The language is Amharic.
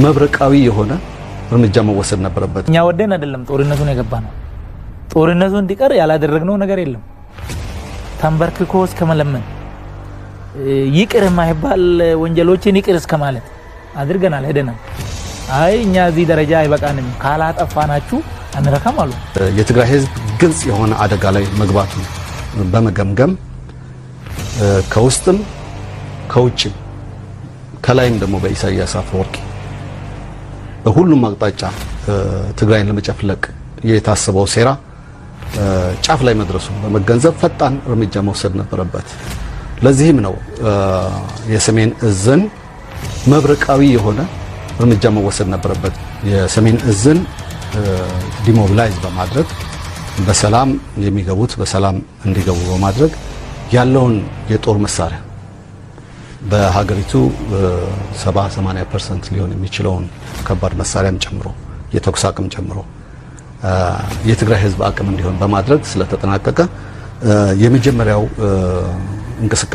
መብረቃዊ የሆነ እርምጃ መወሰድ ነበረበት። እኛ ወደን አይደለም ጦርነቱን የገባነው። ጦርነቱ እንዲቀር ያላደረግነው ነገር የለም። ተንበርክኮ እስከመለመን ይቅር የማይባል ወንጀሎችን ይቅር እስከማለት አድርገናል ሄደናል። አይ እኛ እዚህ ደረጃ አይበቃንም ካላጠፋናችሁ አንረካም አሉ። የትግራይ ህዝብ ግልጽ የሆነ አደጋ ላይ መግባቱ በመገምገም ከውስጥም ከውጭም ከላይም ደግሞ በኢሳያስ አፈወርቂ በሁሉም አቅጣጫ ትግራይን ለመጨፍለቅ የታሰበው ሴራ ጫፍ ላይ መድረሱ በመገንዘብ ፈጣን እርምጃ መውሰድ ነበረበት። ለዚህም ነው የሰሜን እዝን መብረቃዊ የሆነ እርምጃ መወሰድ ነበረበት። የሰሜን እዝን ዲሞቢላይዝ በማድረግ በሰላም የሚገቡት በሰላም እንዲገቡ በማድረግ ያለውን የጦር መሳሪያ በሀገሪቱ 70-80% ሊሆን የሚችለውን ከባድ መሳሪያም ጨምሮ የተኩስ አቅም ጨምሮ የትግራይ ህዝብ አቅም እንዲሆን በማድረግ ስለተጠናቀቀ የመጀመሪያው እንቅስቃሴ